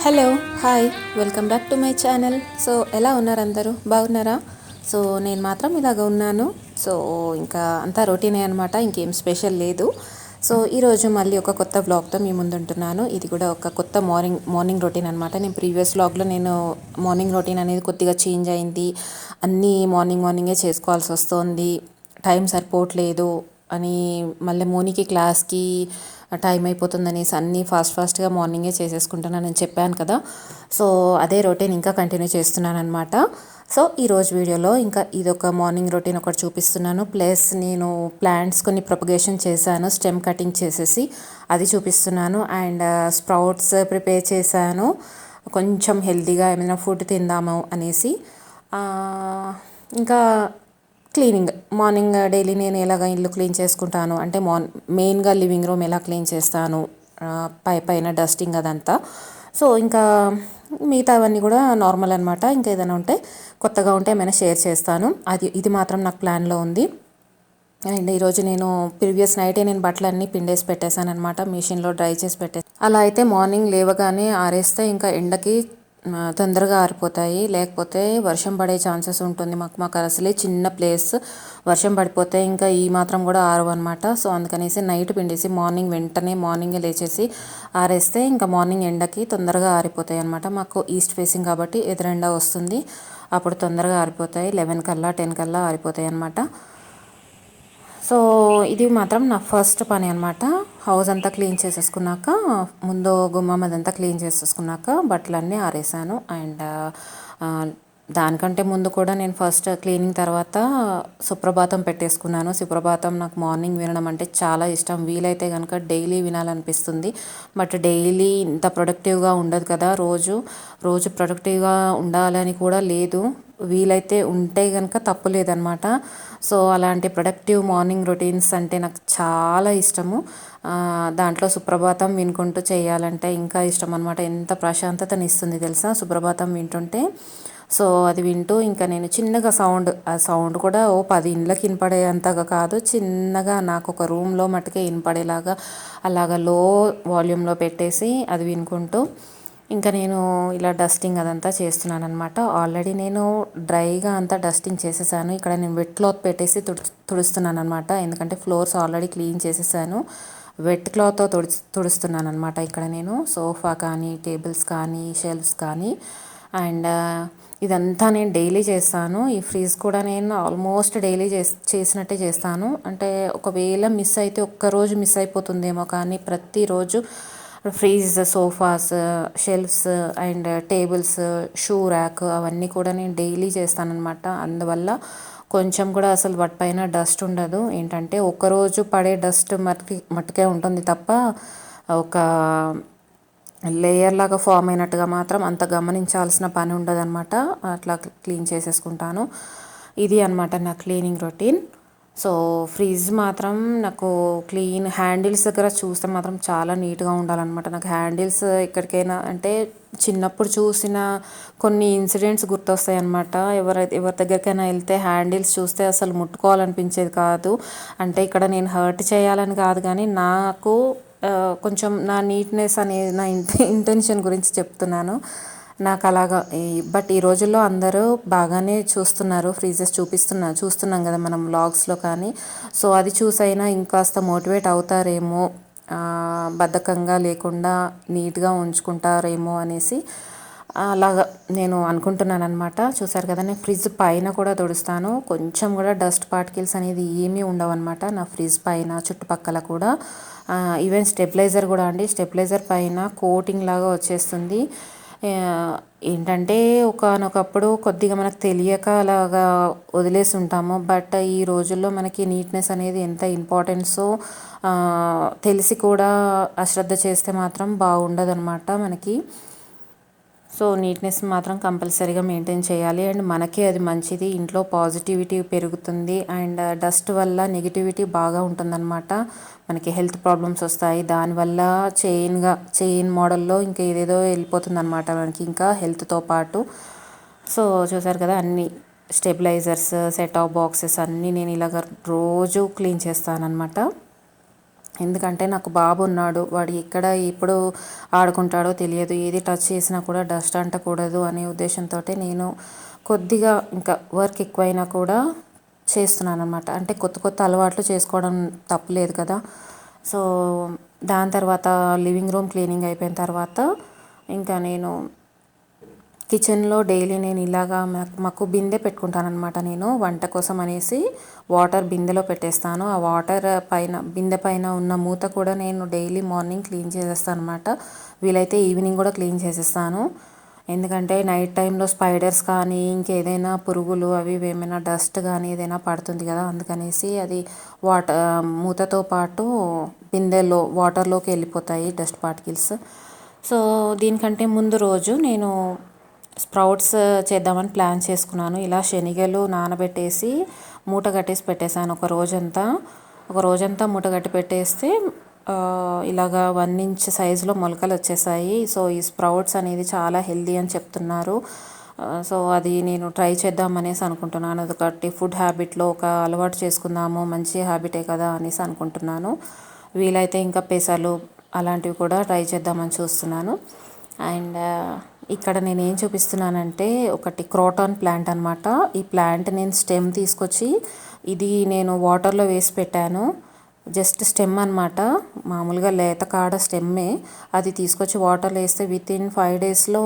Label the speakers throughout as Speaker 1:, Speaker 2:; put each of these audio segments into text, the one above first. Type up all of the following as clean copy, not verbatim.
Speaker 1: Hello hi welcome back to my channel. So ఎలా ఉన్నారు అందరూ, బాగున్నారా? సో నేను మాత్రం ఇలాగ ఉన్నాను. సో ఇంకా అంతా రొటీనే అనమాట, ఇంకేం స్పెషల్ లేదు. సో ఈరోజు మళ్ళీ ఒక కొత్త వ్లాగ్తో మీ ముందు ఉంటున్నాను. ఇది కూడా ఒక కొత్త మార్నింగ్ రొటీన్ అనమాట. నేను ప్రీవియస్ వ్లాగ్లో నేను మార్నింగ్ రొటీన్ అనేది కొద్దిగా చేంజ్ అయింది. అన్నీ మార్నింగే చేసుకోవాల్సి వస్తుంది, టైం సరిపోవట్లేదు అని, మళ్ళీ మోనికి క్లాస్కి టైం అయిపోతుందనేసి అన్నీ ఫాస్ట్గా మార్నింగే చేసేసుకుంటున్నాను నేను చెప్పాను కదా. సో అదే రొటీన్ ఇంకా కంటిన్యూ చేస్తున్నాను అనమాట. సో ఈరోజు వీడియోలో ఇంకా ఇదొక మార్నింగ్ రొటీన్ ఒకటి చూపిస్తున్నాను. ప్లస్ నేను ప్లాంట్స్ కొన్ని ప్రొపగేషన్ చేశాను, స్టెమ్ కటింగ్ చేసేసి అది చూపిస్తున్నాను. అండ్ స్ప్రౌట్స్ ప్రిపేర్ చేశాను, కొంచెం హెల్తీగా ఏమైనా ఫుడ్ తిందాము అనేసి. ఇంకా క్లీనింగ్, మార్నింగ్ డైలీ నేను ఎలాగ ఇల్లు క్లీన్ చేసుకుంటాను అంటే మెయిన్గా లివింగ్ రూమ్ ఎలా క్లీన్ చేస్తాను, పైన డస్టింగ్ అదంతా. సో ఇంకా మిగతా అవన్నీ కూడా నార్మల్ అనమాట. ఇంకా ఏదైనా ఉంటే కొత్తగా ఉంటే ఏమైనా షేర్ చేస్తాను. ఇది మాత్రం నాకు ప్లాన్లో ఉంది. అండ్ ఈరోజు నేను ప్రీవియస్ నైటే నేను బట్టలన్నీ పిండేసి పెట్టేశాను అనమాట, మిషన్లో డ్రై చేసి పెట్టేసి. అలా అయితే మార్నింగ్ లేవగానే ఆరేస్తే ఇంకా ఎండకి తొందరగా ఆరిపోతాయి. లేకపోతే వర్షం పడే ఛాన్సెస్ ఉంటుంది. మాకు అసలే చిన్న ప్లేస్, వర్షం పడిపోతే ఇంకా ఈ మాత్రం కూడా ఆరవు అనమాట. సో అందుకనేసి నైట్ పిండేసి మార్నింగే లేచేసి ఆరేస్తే ఇంకా మార్నింగ్ ఎండకి తొందరగా ఆరిపోతాయి అనమాట. మాకు ఈస్ట్ ఫేసింగ్ కాబట్టి ఎదురెండ వస్తుంది, అప్పుడు తొందరగా ఆరిపోతాయి. 11 కల్లా 10 కల్లా ఆరిపోతాయి అనమాట. సో ఇది మాత్రం నా ఫస్ట్ పని అనమాట. హౌస్ అంతా క్లీన్ చేసేసుకున్నాక, ముందు గుమ్మం అదంతా క్లీన్ చేసేసుకున్నాక బట్టలన్నీ ఆరేసాను. అండ్ దానికంటే ముందు కూడా నేను ఫస్ట్ క్లీనింగ్ తర్వాత సుప్రభాతం పెట్టేసుకున్నాను. సుప్రభాతం నాకు మార్నింగ్ వినడం అంటే చాలా ఇష్టం. వీలైతే కనుక డైలీ వినాలనిపిస్తుంది. బట్ డైలీ ఇంత ప్రొడక్టివ్గా ఉండదు కదా, రోజు ప్రొడక్టివ్గా ఉండాలని కూడా లేదు. వీలైతే ఉంటే కనుక తప్పు లేదనమాట. సో అలాంటి ప్రొడక్టివ్ మార్నింగ్ రొటీన్స్ అంటే నాకు చాలా ఇష్టము. దాంట్లో సుప్రభాతం వినుకుంటూ చేయాలంటే ఇంకా ఇష్టం అనమాట. ఎంత ప్రశాంతతని ఇస్తుంది తెలుసా సుప్రభాతం వింటుంటే. సో అది వింటూ ఇంకా నేను చిన్నగా ఆ సౌండ్ కూడా 10 ఇండ్లకి వినపడే అంతగా కాదు, చిన్నగా నాకు ఒక రూమ్లో మటుకే వినపడేలాగా అలాగా లో వాల్యూమ్లో పెట్టేసి అది వినుకుంటూ ఇంకా నేను ఇలా డస్టింగ్ అదంతా చేస్తున్నాను అనమాట. ఆల్రెడీ నేను డ్రైగా అంతా డస్టింగ్ చేసేసాను. ఇక్కడ నేను వెట్ క్లాత్ పెట్టేసి తుడుస్తున్నాను అనమాట, ఎందుకంటే ఫ్లోర్స్ ఆల్రెడీ క్లీన్ చేసేసాను. వెట్ క్లాత్తో తుడుస్తున్నాను అనమాట ఇక్కడ నేను. సోఫా కానీ, టేబుల్స్ కానీ, షెల్ఫ్స్ కానీ. అండ్ ఇదంతా నేను డైలీ చేస్తాను. ఈ ఫ్రీజ్ కూడా నేను ఆల్మోస్ట్ డైలీ చేసినట్టే చేస్తాను. అంటే ఒకవేళ మిస్ అయితే ఒక్కరోజు మిస్ అయిపోతుందేమో, కానీ ప్రతిరోజు freeze, sofas, shelves and tables, shoe rack అవన్నీ కూడా నేను డైలీ చేస్తానన్నమాట. అందువల్ల కొంచెం కూడా అసలు వాటిపైన డస్ట్ ఉండదు. ఏంటంటే ఒక్కరోజు పడే డస్ట్ మట్టుకే ఉంటుంది తప్ప ఒక లేయర్ లాగా ఫామ్ అయినట్టుగా మాత్రం అంత గమనించాల్సిన పని ఉండదన్నమాట. అట్లా క్లీన్ చేసేసుకుంటాను. ఇది అనమాట నా క్లీనింగ్ రొటీన్. సో ఫ్రిడ్జ్ మాత్రం నాకు క్లీన్, హ్యాండిల్స్ దగ్గర చూస్తే మాత్రం చాలా నీట్గా ఉండాలన్నమాట. నాకు హ్యాండిల్స్ ఎక్కడికైనా అంటే చిన్నప్పుడు చూసిన కొన్ని ఇన్సిడెంట్స్ గుర్తొస్తాయి అన్నమాట. ఎవరి దగ్గరికైనా వెళ్తే హ్యాండిల్స్ చూస్తే అసలు ముట్టుకోవాలనిపించేది కాదు. అంటే ఇక్కడ నేను హర్ట్ చేయాలని కాదు, కానీ నాకు కొంచెం నా నీట్నెస్ అనేది నా ఇంటెన్షన్ గురించి చెప్తున్నాను. నాకు అలాగా బట్ ఈ రోజుల్లో అందరూ బాగానే చూస్తున్నారు, ఫ్రీజెస్ చూస్తున్నాం కదా మనం వ్లాగ్స్లో కానీ. సో అది చూసైనా ఇంకాస్త మోటివేట్ అవుతారేమో, బద్ధకంగా లేకుండా నీట్గా ఉంచుకుంటారేమో అనేసి అలాగా నేను అనుకుంటున్నాను అనమాట. చూసారు కదా, నేను ఫ్రిడ్జ్ పైన కూడా తుడుస్తాను. కొంచెం కూడా డస్ట్ పార్టికల్స్ అనేది ఏమీ ఉండవు అనమాట నా ఫ్రిడ్జ్ పైన, చుట్టుపక్కల కూడా. ఈవెన్ స్టెబిలైజర్ కూడా అండి, స్టెబిలైజర్ పైన కోటింగ్ లాగా వచ్చేస్తుంది. ఏంటంటే ఒకనొకప్పుడు కొద్దిగా మనకు తెలియక అలాగా వదిలేసి ఉంటాము. బట్ ఈ రోజుల్లో మనకి నీట్నెస్ అనేది ఎంత ఇంపార్టెన్సో తెలిసి కూడా అశ్రద్ధ చేస్తే మాత్రం బాగుండదు అనమాట మనకి. సో నీట్నెస్ మాత్రం కంపల్సరీగా మెయింటైన్ చేయాలి. అండ్ మనకే అది మంచిది, ఇంట్లో పాజిటివిటీ పెరుగుతుంది. అండ్ డస్ట్ వల్ల నెగిటివిటీ బాగా ఉంటుందన్నమాట. మనకి హెల్త్ ప్రాబ్లమ్స్ వస్తాయి దానివల్ల. చైన్ మోడల్లో ఇంకా ఏదేదో వెళ్ళిపోతుందన్నమాట మనకి ఇంకా హెల్త్తో పాటు. సో చూసారు కదా, అన్ని స్టెబిలైజర్స్, సెట్ ఆఫ్ బాక్సెస్ అన్నీ నేను ఇలాగ రోజు క్లీన్ చేస్తానన్నమాట. ఎందుకంటే నాకు బాబు ఉన్నాడు, వాడు ఎక్కడ ఎప్పుడు ఆడుకుంటాడో తెలియదు, ఏది టచ్ చేసినా కూడా డస్ట్ అంటకూడదు అనే ఉద్దేశంతో నేను కొద్దిగా ఇంకా వర్క్ ఎక్కువైనా కూడా చేస్తున్నాను అనమాట. అంటే కొత్త కొత్త అలవాట్లు చేసుకోవడం తప్పులేదు కదా. సో దాని తర్వాత లివింగ్ రూమ్ క్లీనింగ్ అయిపోయిన తర్వాత ఇంకా నేను కిచెన్లో డైలీ నేను ఇలాగా మాకు బిందె పెట్టుకుంటాను అనమాట. నేను వంట కోసం అనేసి వాటర్ బిందెలో పెట్టేస్తాను. ఆ వాటర్ పైన బిందె పైన ఉన్న మూత కూడా నేను డైలీ మార్నింగ్ క్లీన్ చేసేస్తాను అనమాట. వీలైతే ఈవినింగ్ కూడా క్లీన్ చేసేస్తాను. ఎందుకంటే నైట్ టైంలో స్పైడర్స్ కానీ ఇంకేదైనా పురుగులు అవి ఏమైనా డస్ట్ కానీ ఏదైనా పడుతుంది కదా, అందుకనేసి అది మూతతో పాటు బిందెలో వాటర్లోకి వెళ్ళిపోతాయి డస్ట్ పార్టికల్స్. సో దీనికంటే ముందు రోజు నేను స్ప్రౌట్స్ చేద్దామని ప్లాన్ చేసుకున్నాను. ఇలా శనగలు నానబెట్టేసి మూట కట్టేసి పెట్టేశాను ఒక రోజంతా మూట కట్టి పెట్టేస్తే ఇలాగా 1 ఇంచ్ సైజులో మొలకలు వచ్చేసాయి. సో ఈ స్ప్రౌట్స్ అనేది చాలా హెల్దీ అని చెప్తున్నారు. సో అది నేను ట్రై చేద్దాం అనేసి అనుకుంటున్నాను. అదొకటి ఫుడ్ హ్యాబిట్లో ఒక అలవాటు చేసుకుందాము, మంచి హ్యాబిటే కదా అనేసి అనుకుంటున్నాను. వీలైతే ఇంకా పెసలు అలాంటివి కూడా ట్రై చేద్దామని చూస్తున్నాను. అండ్ ఇక్కడ నేను ఏం చూపిస్తున్నానంటే ఒకటి క్రోటాన్ ప్లాంట్ అనమాట. ఈ ప్లాంట్ నేను స్టెమ్ తీసుకొచ్చి ఇది నేను వాటర్లో వేసి పెట్టాను. జస్ట్ స్టెమ్ అనమాట, మామూలుగా లేత కాడ స్టెమ్మే. అది తీసుకొచ్చి వాటర్లో వేస్తే వితిన్ 5 డేస్లో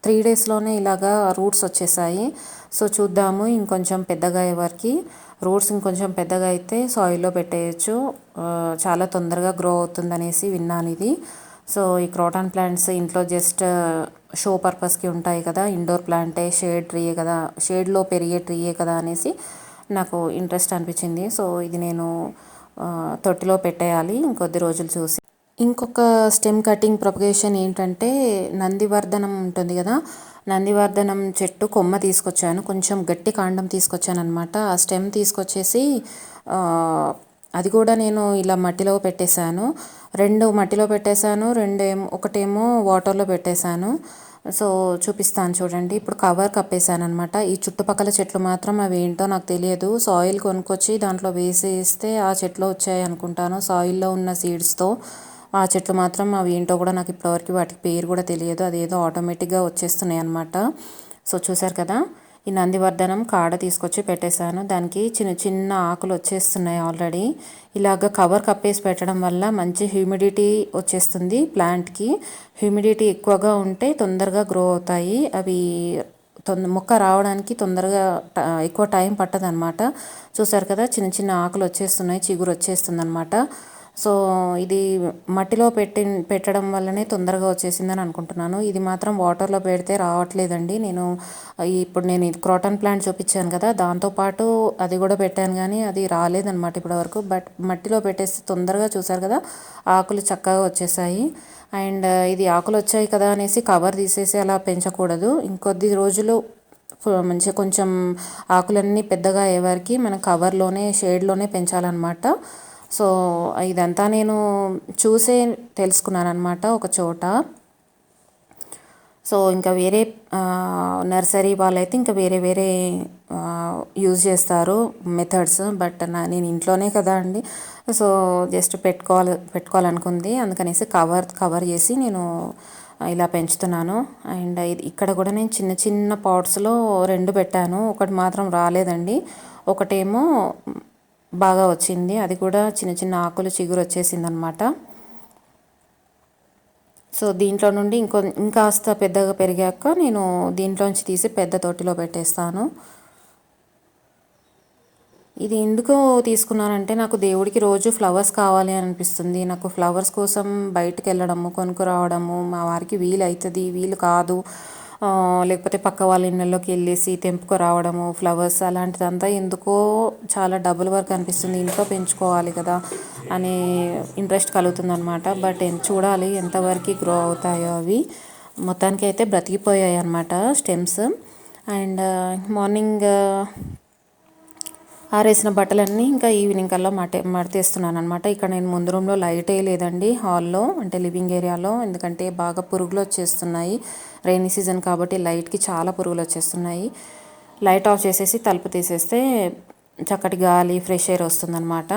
Speaker 1: 3 డేస్లోనే ఇలాగా రూట్స్ వచ్చేసాయి. సో చూద్దాము ఇంకొంచెం పెద్దగా అయ్యేవరకు. రూట్స్ ఇంకొంచెం పెద్దగా అయితే సాయిల్లో పెట్టేయచ్చు, చాలా తొందరగా గ్రో అవుతుందనేసి విన్నాను ఇది. సో ఈ క్రోటాన్ ప్లాంట్స్ ఇంట్లో జస్ట్ షో పర్పస్కి ఉంటాయి కదా, ఇండోర్ ప్లాంటే, షేడ్ ట్రీయే కదా, షేడ్లో పెరిగే ట్రీయే కదా అనేసి నాకు ఇంట్రెస్ట్ అనిపించింది. సో ఇది నేను తొట్టిలో పెట్టేయాలి ఇంకొద్ది రోజులు చూసి. ఇంకొక స్టెమ్ కటింగ్ ప్రొపగేషన్ ఏంటంటే నందివర్ధనం ఉంటుంది కదా, నందివర్ధనం చెట్టు కొమ్మ తీసుకొచ్చాను, కొంచెం గట్టి కాండం తీసుకొచ్చాను అనమాట. ఆ స్టెమ్ తీసుకొచ్చేసి అది కూడా నేను ఇలా మట్టిలో పెట్టేశాను. 2 మట్టిలో పెట్టేశాను, ఒకటేమో వాటర్లో పెట్టేశాను. సో చూపిస్తాను చూడండి. ఇప్పుడు కవర్ కప్పేశాను అనమాట. ఈ చుట్టుపక్కల చెట్లు మాత్రం అవి ఏంటో నాకు తెలియదు. సాయిల్ కొనుక్కొచ్చి దాంట్లో వేసేస్తే ఆ చెట్లు వచ్చాయి అనుకుంటాను, సాయిల్లో ఉన్న సీడ్స్తో. ఆ చెట్లు మాత్రం అవి ఏంటో కూడా నాకు ఇప్పటివరకు వాటికి పేరు కూడా తెలియదు, అదేదో ఆటోమేటిక్గా వచ్చేస్తున్నాయి అనమాట. సో చూసారు కదా, ఈ నందివర్ధనం కాడ తీసుకొచ్చి పెట్టేశాను. దానికి చిన్న చిన్న ఆకులు వచ్చేస్తున్నాయి ఆల్రెడీ. ఇలాగ కవర్ కప్పేసి పెట్టడం వల్ల మంచి హ్యూమిడిటీ వచ్చేస్తుంది ప్లాంట్కి. హ్యూమిడిటీ ఎక్కువగా ఉంటే తొందరగా గ్రో అవుతాయి అవి. మొక్క రావడానికి తొందరగా ఎక్కువ టైం పట్టదనమాట. చూసారు కదా, చిన్న చిన్న ఆకులు వచ్చేస్తున్నాయి, చిగురు వచ్చేస్తుంది అనమాట. సో ఇది మట్టిలో పెట్టడం వల్లనే తొందరగా వచ్చేసిందని అనుకుంటున్నాను. ఇది మాత్రం వాటర్లో పెడితే రావట్లేదండి. ఇప్పుడు నేను ఇది క్రోటన్ ప్లాంట్ చూపించాను కదా, దాంతోపాటు అది కూడా పెట్టాను కానీ అది రాలేదన్నమాట ఇప్పటివరకు. బట్ మట్టిలో పెట్టేస్తే తొందరగా, చూసారు కదా, ఆకులు చక్కగా వచ్చేసాయి. అండ్ ఇది ఆకులు వచ్చాయి కదా అనేసి కవర్ తీసేసి అలా పెంచకూడదు. ఇంకొద్ది రోజులు మంచిగా కొంచెం ఆకులన్నీ పెద్దగా అయ్యేవారికి మనం కవర్లోనే, షేడ్లోనే పెంచాలన్నమాట. సో ఇదంతా నేను చూసే తెలుసుకున్నాను అనమాట ఒక చోట. సో ఇంకా వేరే నర్సరీ వాళ్ళైతే ఇంకా వేరే వేరే యూజ్ చేస్తారు మెథడ్స్. బట్ నేను ఇంట్లోనే కదా అండి, సో జస్ట్ పెట్టుకోవాలనుకుంది, అందుకనేసి కవర్ చేసి నేను ఇలా పెంచుతున్నాను. అండ్ ఇక్కడ కూడా నేను చిన్న చిన్న పాట్స్లో 2 పెట్టాను. ఒకటి మాత్రం రాలేదండి, ఒకటేమో బాగా వచ్చింది. అది కూడా చిన్న చిన్న ఆకులు చిగురు వచ్చేసింది అనమాట. సో దీంట్లో నుండి ఇంకాస్త పెద్దగా పెరిగాక నేను దీంట్లోంచి తీసి పెద్ద తొట్టిలో పెట్టేస్తాను. ఇది ఎందుకు తీసుకున్నానంటే నాకు దేవుడికి రోజు ఫ్లవర్స్ కావాలి అని అనిపిస్తుంది. నాకు ఫ్లవర్స్ కోసం బయటకు వెళ్ళడము, కొనుక్కురావడము మా వారికి వీలు కాదు. లేకపోతే పక్క వాళ్ళ ఇళ్ళలోకి వెళ్ళేసి తెంపుకురావడము ఫ్లవర్స్, అలాంటిదంతా ఎందుకో చాలా డబుల్ వర్క్ అనిపిస్తుంది. ఇంట్లో పెంచుకోవాలి కదా అనే ఇంట్రెస్ట్ కలుగుతుంది అనమాట. బట్ చూడాలి ఎంతవరకు గ్రో అవుతాయో అవి. మొత్తానికి అయితే బ్రతికిపోయాయి అన్నమాట స్టెమ్స్. అండ్ మార్నింగ్ ఆరేసిన బట్టలన్నీ ఇంకా ఈవినింగ్ కల్లా మడతేస్తున్నాను అనమాట. ఇక్కడ నేను ముందు రూమ్లో లైట్ వేయలేదండి, హాల్లో అంటే లివింగ్ ఏరియాలో, ఎందుకంటే బాగా పురుగులు వచ్చేస్తున్నాయి. రైనీ సీజన్ కాబట్టి లైట్కి చాలా పురుగులు వచ్చేస్తున్నాయి. లైట్ ఆఫ్ చేసేసి తలుపు తీసేస్తే చక్కటి గాలి, ఫ్రెష్ ఎయిర్ వస్తుందన్నమాట.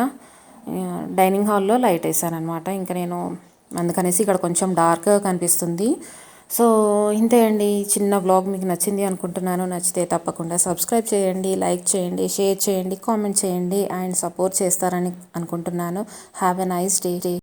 Speaker 1: డైనింగ్ హాల్లో లైట్ వేసాను అనమాట. ఇంకా నేను అందుకనేసి ఇక్కడ కొంచెం డార్క్గా కనిపిస్తుంది. సో ఇంతే అండి, చిన్న వ్లాగ్ మీకు నచ్చింది అనుకుంటున్నాను. నచ్చితే తప్పకుండా సబ్స్క్రైబ్ చేయండి, లైక్ చేయండి, షేర్ చేయండి, కామెంట్ చేయండి అండ్ సపోర్ట్ చేస్తారని అనుకుంటున్నాను. Have a nice day.